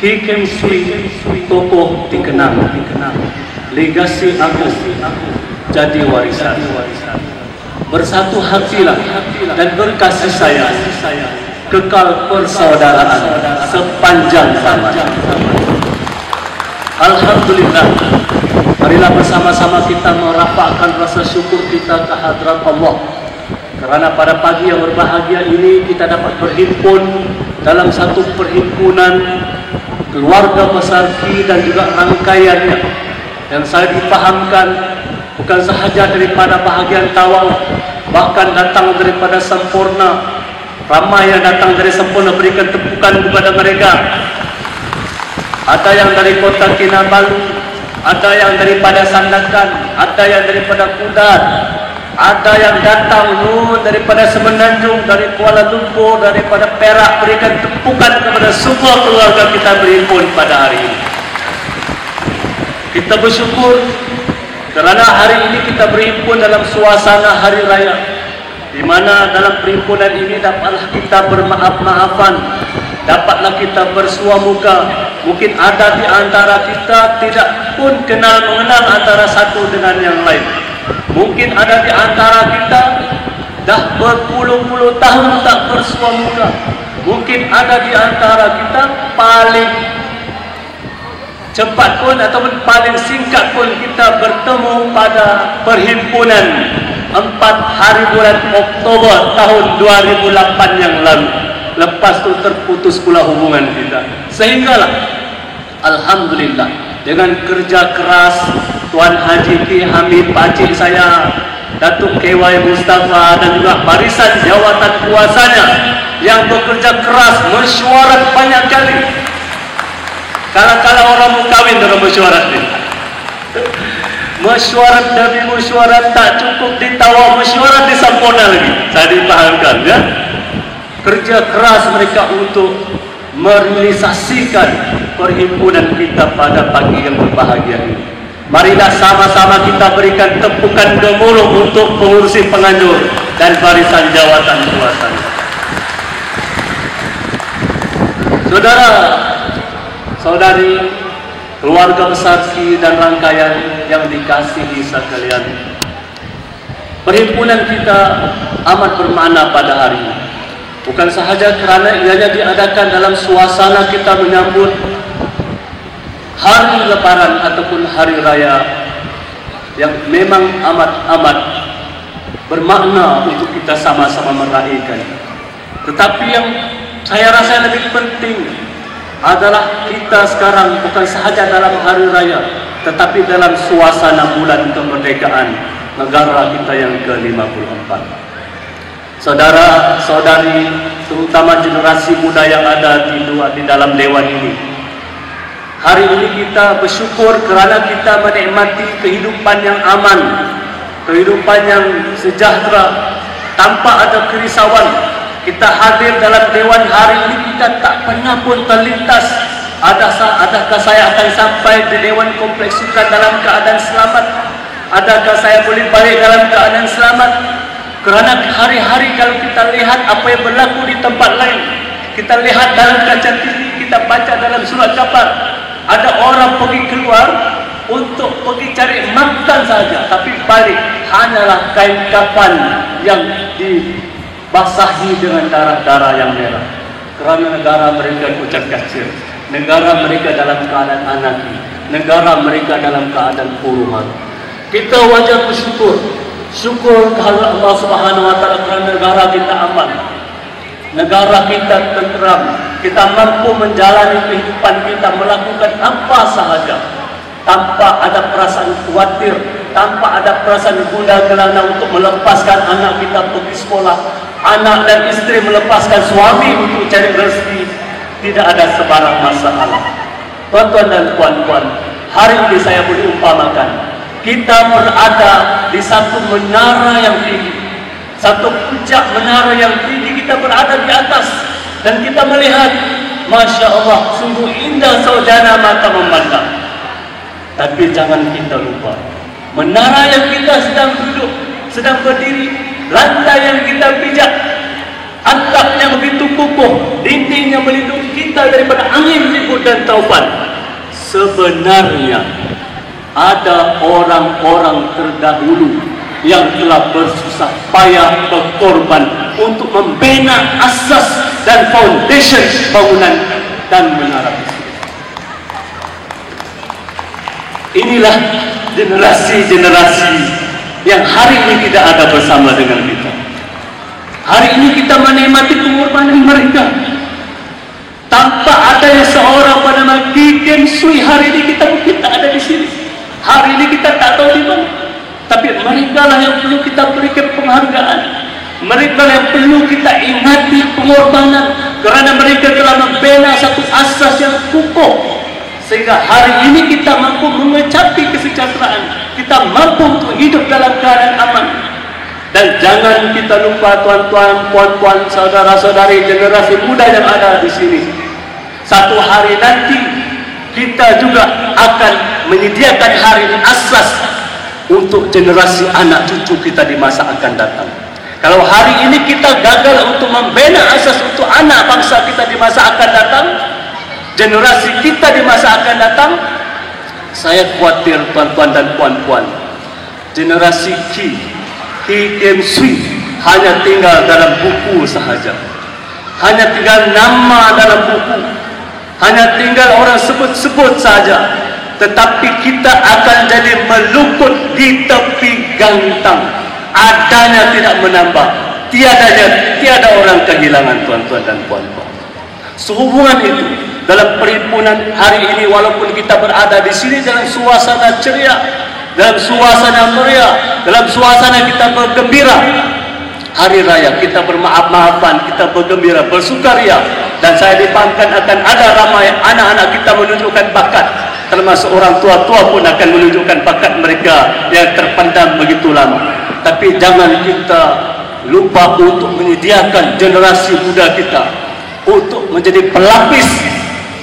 Ki Keng Sui, tokoh dikenang, legasi Agus jadi warisan. Bersatu hatilah dan berkasih sayang, kekal persaudaraan sepanjang zaman. Alhamdulillah, marilah bersama-sama kita merapakkan rasa syukur kita ke hadrat Allah, kerana pada pagi yang berbahagia ini kita dapat berhimpun dalam satu perhimpunan keluarga besar Ki dan juga rangkaiannya, yang saya dipahamkan bukan sahaja daripada bahagian Tawau, bahkan datang daripada Sempurna. Ramai yang datang dari Sempurna, berikan tepukan kepada mereka. Ada yang dari kota Kinabalu, ada yang daripada Sandakan, ada yang daripada Kudat, ada yang datang daripada Semenanjung, dari Kuala Lumpur, daripada Perak. Berikan tepukan kepada semua keluarga kita berhimpun pada hari ini. Kita bersyukur kerana hari ini kita berhimpun dalam suasana hari raya, di mana dalam perhimpunan ini dapatlah kita bermaaf-maafan, dapatlah kita bersua muka. Mungkin ada di antara kita tidak pun mengenal antara satu dengan yang lain. Mungkin ada di antara kita dah berpuluh-puluh tahun tak bersua muka. Mungkin ada di antara kita paling cepat pun ataupun paling singkat pun kita bertemu pada perhimpunan 4 hari bulan Oktober tahun 2008 yang lalu. Lepas tu terputus pula hubungan kita. Sehinggalah alhamdulillah dengan kerja keras Tuan Haji Ki Hamid, pakcik saya, Datuk KY Mustafa dan juga barisan jawatan kuasanya yang bekerja keras, mesyuarat banyak kali. Kalau orang mau kahwin dalam mesyuarat ni, mesyuarat demi mesyuarat tak cukup di Tawau, mesyuarat di Sempurna lagi. Saya dipahamkan ya. Kerja keras mereka untuk merealisasikan perhimpunan kita pada pagi yang berbahagia ini. Marilah sama-sama kita berikan tepukan gemuruh untuk pengurusi penganjur dan barisan jawatan kuasanya. Saudara, saudari, keluarga besar Ki dan rangkaian yang dikasihi sekalian, perhimpunan kita amat bermakna pada hari ini. Bukan sahaja kerana ianya diadakan dalam suasana kita menyambut hari lebaran ataupun hari raya yang memang amat-amat bermakna untuk kita sama-sama meraihkan. Tetapi yang saya rasa lebih penting adalah kita sekarang bukan sahaja dalam hari raya, tetapi dalam suasana bulan kemerdekaan negara kita yang ke-54. Saudara, saudari, terutama generasi muda yang ada di dalam dewan ini, hari ini kita bersyukur kerana kita menikmati kehidupan yang aman, kehidupan yang sejahtera, tanpa ada kerisauan. Kita hadir dalam dewan hari ini, kita tak pernah pun terlintas adakah saya akan sampai di dewan kompleks sukan dalam keadaan selamat, adakah saya boleh balik dalam keadaan selamat. Kerana hari-hari kalau kita lihat apa yang berlaku di tempat lain, kita lihat dalam kaca TV, kita baca dalam surat khabar, ada orang pergi keluar untuk pergi cari makan saja, tapi balik hanyalah kain kafan yang dibasahi dengan darah-darah yang merah. Kerana negara mereka kucing kecil, negara mereka dalam keadaan anarki, negara mereka dalam keadaan huru-hara. Kita wajib bersyukur. Syukur kehadrat Allah Subhanahu Wa Taala kerana negara kita aman, negara kita tenteram, kita mampu menjalani kehidupan kita, melakukan apa sahaja tanpa ada perasaan khawatir, tanpa ada perasaan gundah gelana untuk melepaskan anak kita pergi sekolah, anak dan isteri melepaskan suami untuk cari rezeki. Tidak ada sebarang masalah. Tuan-tuan dan puan-puan, hari ini saya boleh umpamakan kita berada di satu menara yang tinggi, satu puncak menara yang tinggi. Kita berada di atas dan kita melihat, Masya Allah, sungguh indah saudara mata memandang. Tapi jangan kita lupa, menara yang kita sedang duduk, sedang berdiri, lantai yang kita pijak, Atapnya begitu kokoh, dindingnya melindungi kita daripada angin, ribut dan taufan. Sebenarnya ada orang-orang terdahulu yang telah bersusah payah berkorban untuk membina asas dan foundation bangunan dan menara tersebut. Inilah generasi-generasi yang hari ini tidak ada bersama dengan kita. Hari ini kita menikmati pengorbanan mereka. Tanpa adanya seorang bernama Ki Kem Sui, hari ini kita mungkin tak ada di sini. Hari ini kita tak tahu di mana. Tapi mereka lah yang perlu kita berikan penghargaan. Mereka lah yang perlu kita ingati pengorbanan, kerana mereka telah membina satu asas yang kukuh, sehingga hari ini kita mampu mengecapi kesejahteraan. Kita mampu untuk hidup dalam keadaan aman. Dan jangan kita lupa tuan-tuan, puan-puan, saudara-saudari, generasi muda yang ada di sini. Satu hari nanti kita juga akan menyediakan hari ini asas untuk generasi anak cucu kita di masa akan datang. Kalau hari ini kita gagal untuk membina asas untuk anak bangsa kita di masa akan datang, generasi kita di masa akan datang, saya khawatir tuan-tuan dan puan-puan, generasi Ki Kem Sui hanya tinggal dalam buku sahaja, hanya tinggal nama dalam buku, hanya tinggal orang sebut-sebut saja. Tetapi kita akan jadi melukut di tepi gantang. Adanya tidak menambah, tiada orang kehilangan, tuan-tuan dan puan-puan. Sehubungan itu, dalam perhimpunan hari ini, walaupun kita berada di sini dalam suasana ceria, dalam suasana meriah, dalam suasana kita bergembira, hari raya kita bermaaf-maafan, kita bergembira, bersukaria, dan saya dipahamkan akan ada ramai anak-anak kita menunjukkan bakat, termasuk orang tua-tua pun akan menunjukkan bakat mereka yang terpendam begitu lama. Tapi jangan kita lupa untuk menyediakan generasi muda kita untuk menjadi pelapis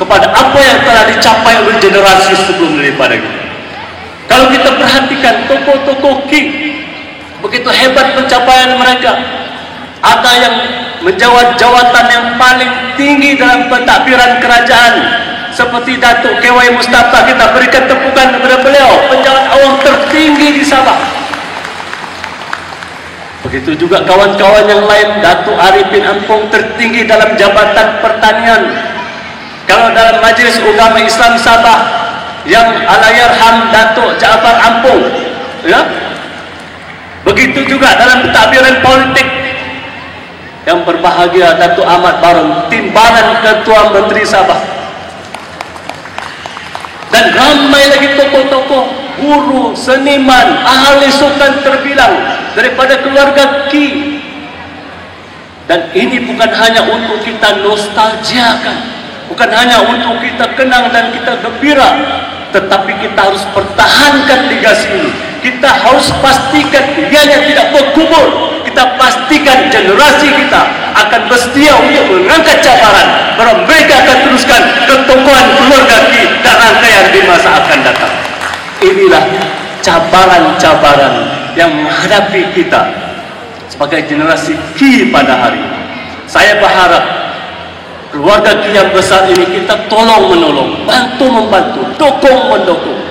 kepada apa yang telah dicapai oleh generasi sebelum daripada kita. Kalau kita perhatikan tokoh-tokoh Ki, begitu hebat pencapaian mereka. Ada yang menjawat jawatan yang paling tinggi dalam pentadbiran kerajaan, seperti Datuk K.Y. Mustafa. Kita berikan tepukan kepada beliau, penjawat awam tertinggi di Sabah. Begitu juga kawan-kawan yang lain, Datuk Arifin Ampung tertinggi dalam jabatan pertanian. Kalau dalam Majlis Ugama Islam Sabah, yang Allahyarham Datuk Jaafar Ampung, ya. Begitu juga dalam pentadbiran politik, yang berbahagia Datuk Ahmad Barong, timbalan Ketua Menteri Sabah. Dan ramai lagi tokoh-tokoh, guru, seniman, ahli sultan terbilang daripada keluarga Ki. Dan ini bukan hanya untuk kita nostalgiakan, bukan hanya untuk kita kenang dan kita gembira, tetapi kita harus pertahankan legasi ini. Kita harus pastikan dianya tidak berkubur. Kita pastikan generasi kita akan bersedia untuk mengangkat cabaran, bahawa mereka akan teruskan ketokohan keluarga Ki dan rangkaian di masa akan datang. Inilah cabaran-cabaran yang menghadapi kita sebagai generasi Ki pada hari ini. Saya berharap keluarga Ki yang besar ini kita tolong-menolong, bantu-membantu, dokong-mendokong.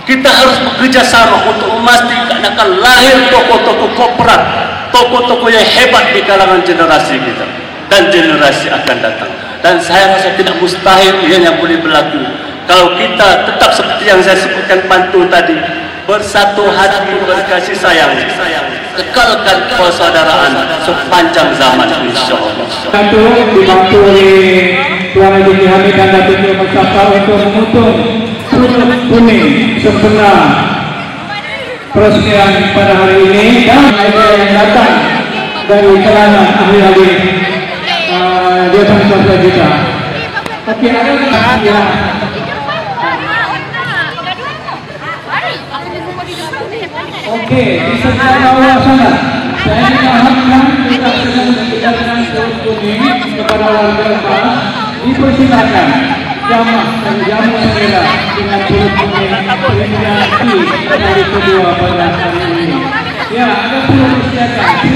Kita harus bekerjasama untuk memastikan akan lahir tokoh-tokoh korporat, tokoh-tokoh yang hebat di kalangan generasi kita dan generasi akan datang. Dan saya rasa tidak mustahil yang boleh berlaku kalau kita tetap seperti yang saya sebutkan pantun tadi, bersatu hati, berkasih sayang, kekalkan persaudaraan sepanjang zaman, insyaAllah. Satu dibantu oleh Tuan Haji Hamid dan Datuk Mustafa untuk mengutung kuning sempurna peresmian pada hari ini, dan yang datang dari kalangan ahli-ahli jawatan kuasa kita. Okey, ada yang okey, di sebelah bawah sana saya dimahamkan kita sedang menjalankan kuning kepada warga lepas. Dipersilakan jamaah dan jamu segera dengan turut peringati dari kedua pada hari ini. Ya, ada perlu disediakan